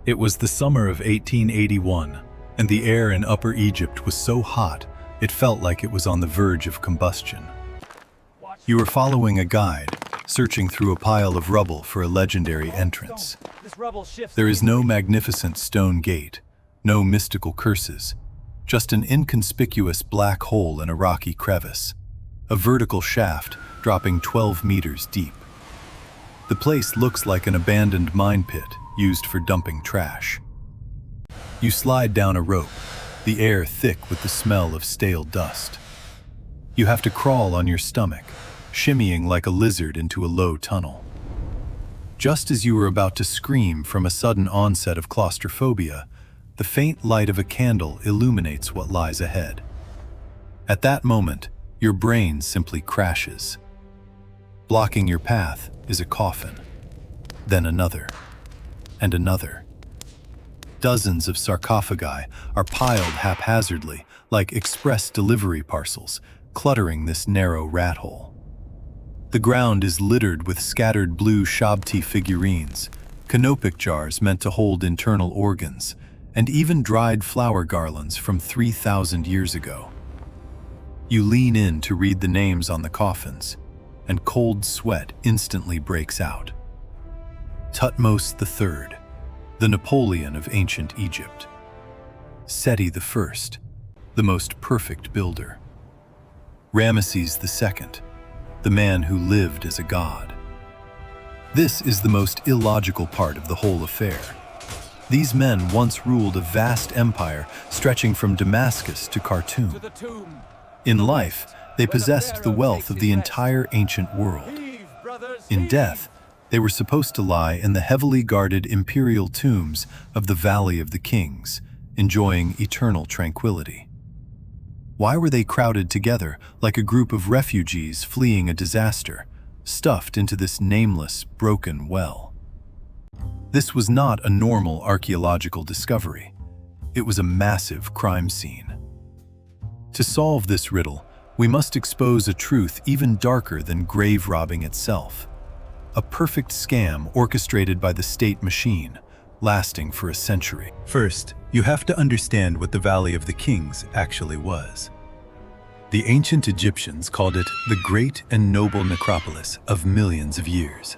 It was the summer of 1881, and the air in Upper Egypt was so hot it felt like it was on the verge of combustion. You were following a guide, searching through a pile of rubble for a legendary entrance. There is no magnificent stone gate, no mystical curses, just an inconspicuous black hole in a rocky crevice, a vertical shaft dropping 12 meters deep. The place looks like an abandoned mine pit used for dumping trash. You slide down a rope, the air thick with the smell of stale dust. You have to crawl on your stomach, shimmying like a lizard into a low tunnel. Just as you were about to scream from a sudden onset of claustrophobia, the faint light of a candle illuminates what lies ahead. At that moment, your brain simply crashes. Blocking your path is a coffin, then another, and another. Dozens of sarcophagi are piled haphazardly like express delivery parcels, cluttering this narrow rat hole. The ground is littered with scattered blue Shabti figurines, canopic jars meant to hold internal organs, and even dried flower garlands from 3,000 years ago. You lean in to read the names on the coffins, and cold sweat instantly breaks out. Thutmose III, the Napoleon of ancient Egypt. Seti I, the most perfect builder. Ramesses II, the man who lived as a god. This is the most illogical part of the whole affair. These men once ruled a vast empire stretching from Damascus to Khartoum. In life, they possessed the wealth of the entire ancient world. In death, they were supposed to lie in the heavily guarded imperial tombs of the Valley of the Kings, enjoying eternal tranquility. Why were they crowded together like a group of refugees fleeing a disaster, stuffed into this nameless, broken well? This was not a normal archaeological discovery. It was a massive crime scene. To solve this riddle, we must expose a truth even darker than grave robbing itself. A perfect scam orchestrated by the state machine, lasting for a century. First, you have to understand what the Valley of the Kings actually was. The ancient Egyptians called it the great and noble necropolis of millions of years.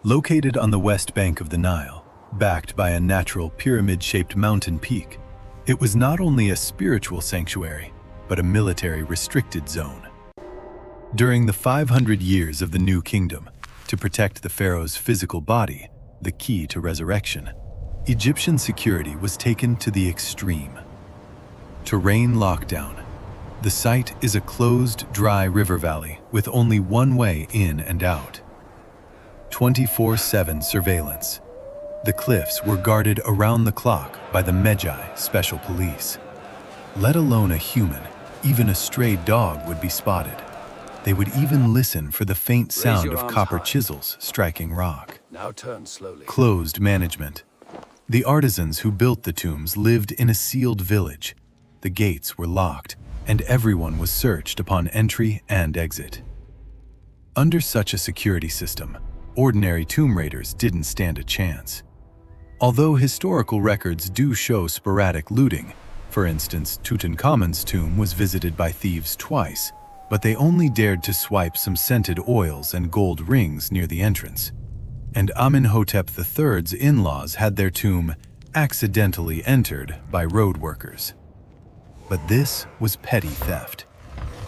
Located on the west bank of the Nile, backed by a natural pyramid-shaped mountain peak, it was not only a spiritual sanctuary, but a military restricted zone. During the 500 years of the New Kingdom, to protect the pharaoh's physical body, the key to resurrection, Egyptian security was taken to the extreme. Terrain lockdown. The site is a closed, dry river valley with only one way in and out. 24/7 surveillance. The cliffs were guarded around the clock by the Medjay special police. Let alone a human, even a stray dog would be spotted. They would even listen for the faint sound of copper chisels striking rock. Now turn slowly. Closed management. The artisans who built the tombs lived in a sealed village. The gates were locked, and everyone was searched upon entry and exit. Under such a security system, ordinary tomb raiders didn't stand a chance. Although historical records do show sporadic looting, for instance, Tutankhamun's tomb was visited by thieves twice, but they only dared to swipe some scented oils and gold rings near the entrance. And Amenhotep III's in-laws had their tomb accidentally entered by road workers. But this was petty theft.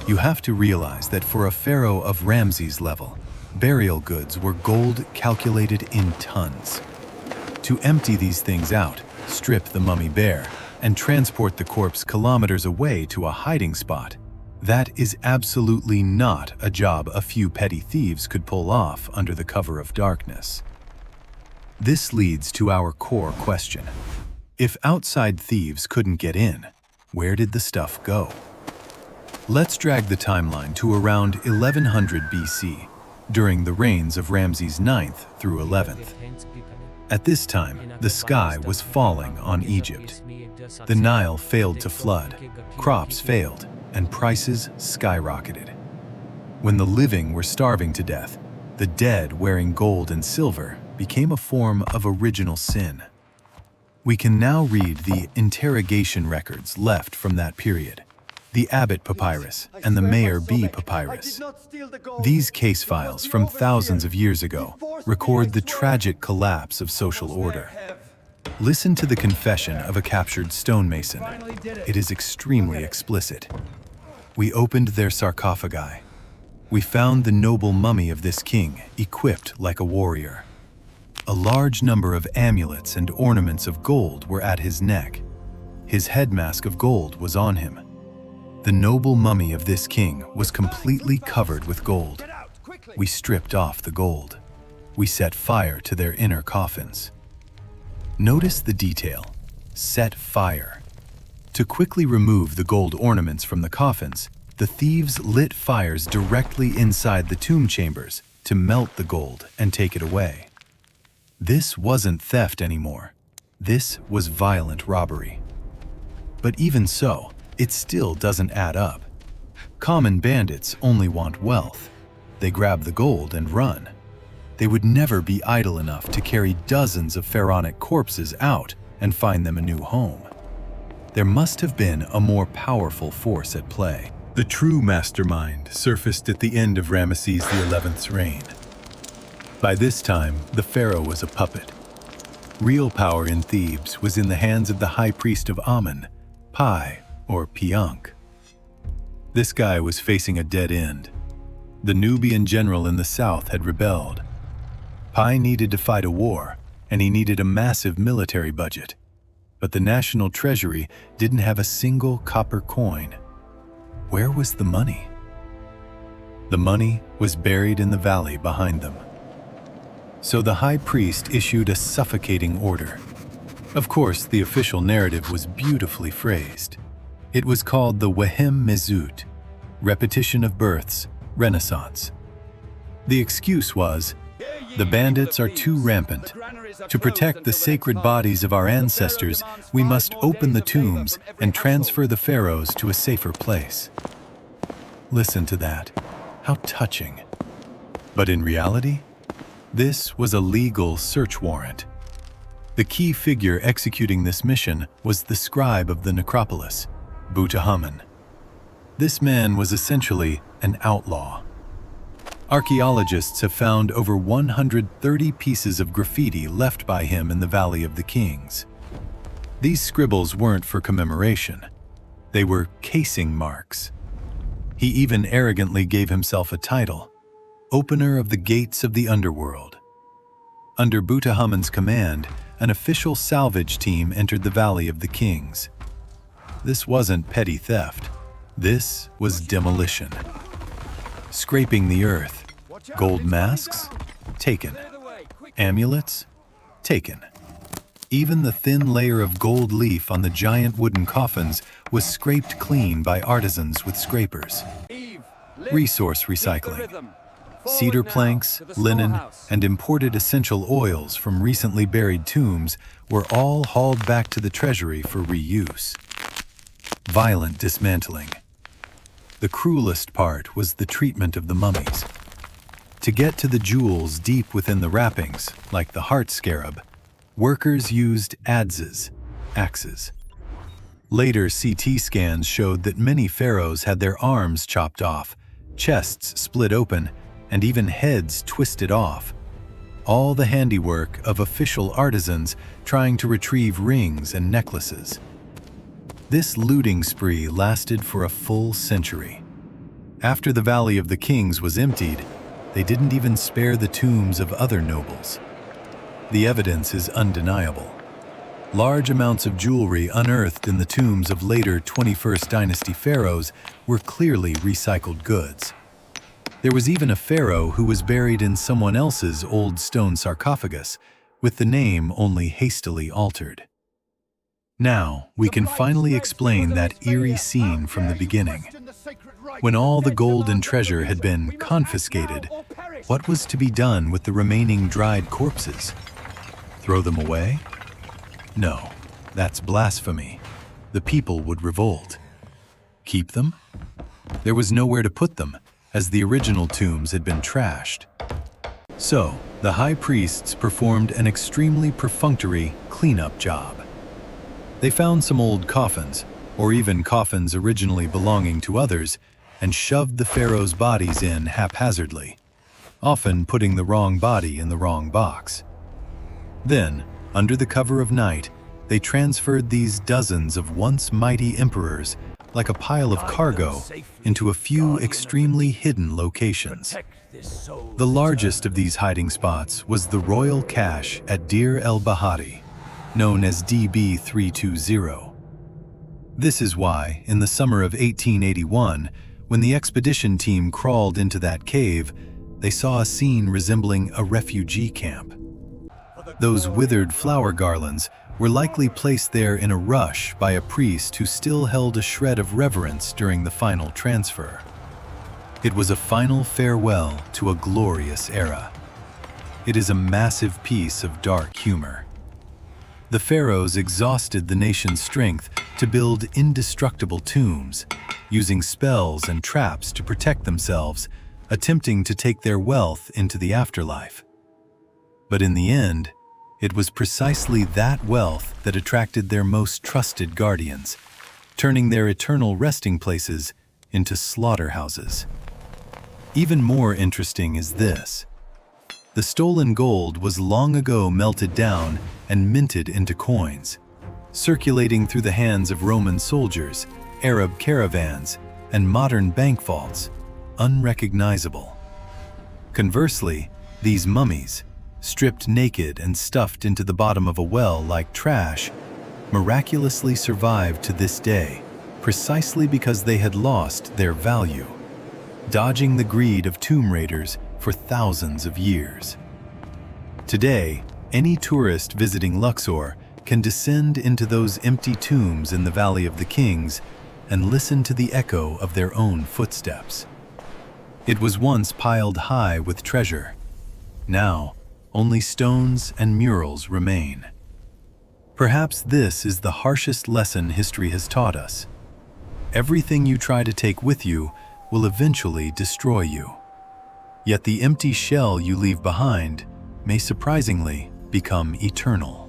You have to realize that for a pharaoh of Ramses' level, burial goods were gold calculated in tons. To empty these things out, strip the mummy bare, and transport the corpse kilometers away to a hiding spot, that is absolutely not a job a few petty thieves could pull off under the cover of darkness. This leads to our core question. If outside thieves couldn't get in, where did the stuff go? Let's drag the timeline to around 1100 BC, during the reigns of Ramses IX through 11th. At this time, the sky was falling on Egypt. The Nile failed to flood, crops failed, and prices skyrocketed. When the living were starving to death, the dead wearing gold and silver became a form of original sin. We can now read the interrogation records left from that period, the Abbott Papyrus and the Mayor B Papyrus. These case files from thousands of years ago record the tragic collapse of social order. Listen to the confession of a captured stonemason. It is extremely explicit. We opened their sarcophagi. We found the noble mummy of this king, equipped like a warrior. A large number of amulets and ornaments of gold were at his neck. His head mask of gold was on him. The noble mummy of this king was completely covered with gold. We stripped off the gold. We set fire to their inner coffins. Notice the detail, set fire. To quickly remove the gold ornaments from the coffins, the thieves lit fires directly inside the tomb chambers to melt the gold and take it away. This wasn't theft anymore. This was violent robbery. But even so, it still doesn't add up. Common bandits only want wealth. They grab the gold and run. They would never be idle enough to carry dozens of pharaonic corpses out and find them a new home. There must have been a more powerful force at play. The true mastermind surfaced at the end of Ramesses XI's reign. By this time, the pharaoh was a puppet. Real power in Thebes was in the hands of the high priest of Amun, Pi, or Piank. This guy was facing a dead end. The Nubian general in the south had rebelled. Pi needed to fight a war, and he needed a massive military budget. But the national treasury didn't have a single copper coin. Where was the money? The money was buried in the valley behind them. So the high priest issued a suffocating order. Of course, the official narrative was beautifully phrased. It was called the Wehem Mezut, repetition of births, Renaissance. The excuse was, the bandits are too rampant. To protect the sacred bodies of our ancestors, we must open the tombs and transfer the pharaohs to a safer place. Listen to that. How touching. But in reality, this was a legal search warrant. The key figure executing this mission was the scribe of the necropolis, Butahamen. This man was essentially an outlaw. Archaeologists have found over 130 pieces of graffiti left by him in the Valley of the Kings. These scribbles weren't for commemoration. They were casing marks. He even arrogantly gave himself a title, Opener of the Gates of the Underworld. Under Butahamen's command, an official salvage team entered the Valley of the Kings. This wasn't petty theft. This was demolition. Scraping the earth. Gold masks? Taken. Amulets? Taken. Even the thin layer of gold leaf on the giant wooden coffins was scraped clean by artisans with scrapers. Resource recycling. Cedar planks, linen, and imported essential oils from recently buried tombs were all hauled back to the treasury for reuse. Violent dismantling. The cruelest part was the treatment of the mummies. To get to the jewels deep within the wrappings, like the heart scarab, workers used adzes, axes. Later CT scans showed that many pharaohs had their arms chopped off, chests split open, and even heads twisted off. All the handiwork of official artisans trying to retrieve rings and necklaces. This looting spree lasted for a full century. After the Valley of the Kings was emptied, they didn't even spare the tombs of other nobles. The evidence is undeniable. Large amounts of jewelry unearthed in the tombs of later 21st dynasty pharaohs were clearly recycled goods. There was even a pharaoh who was buried in someone else's old stone sarcophagus, with the name only hastily altered. Now, we can finally explain that eerie scene from the beginning. When all the gold and treasure had been confiscated, what was to be done with the remaining dried corpses? Throw them away? No, that's blasphemy. The people would revolt. Keep them? There was nowhere to put them, as the original tombs had been trashed. So, the high priests performed an extremely perfunctory cleanup job. They found some old coffins, or even coffins originally belonging to others, and shoved the pharaohs' bodies in haphazardly, often putting the wrong body in the wrong box. Then, under the cover of night, they transferred these dozens of once mighty emperors like a pile of cargo into a few extremely hidden locations. The largest of these hiding spots was the royal cache at Deir el-Bahari, known as DB 320. This is why, in the summer of 1881, when the expedition team crawled into that cave, they saw a scene resembling a refugee camp. Those withered flower garlands were likely placed there in a rush by a priest who still held a shred of reverence during the final transfer. It was a final farewell to a glorious era. It is a massive piece of dark humor. The pharaohs exhausted the nation's strength to build indestructible tombs, using spells and traps to protect themselves, attempting to take their wealth into the afterlife. But in the end, it was precisely that wealth that attracted their most trusted guardians, turning their eternal resting places into slaughterhouses. Even more interesting is this. The stolen gold was long ago melted down and minted into coins, circulating through the hands of Roman soldiers, Arab caravans, and modern bank vaults, unrecognizable. Conversely, these mummies, stripped naked and stuffed into the bottom of a well like trash, miraculously survived to this day, precisely because they had lost their value, dodging the greed of tomb raiders for thousands of years. Today, any tourist visiting Luxor can descend into those empty tombs in the Valley of the Kings and listen to the echo of their own footsteps. It was once piled high with treasure. Now, only stones and murals remain. Perhaps this is the harshest lesson history has taught us. Everything you try to take with you will eventually destroy you. Yet the empty shell you leave behind may surprisingly become eternal.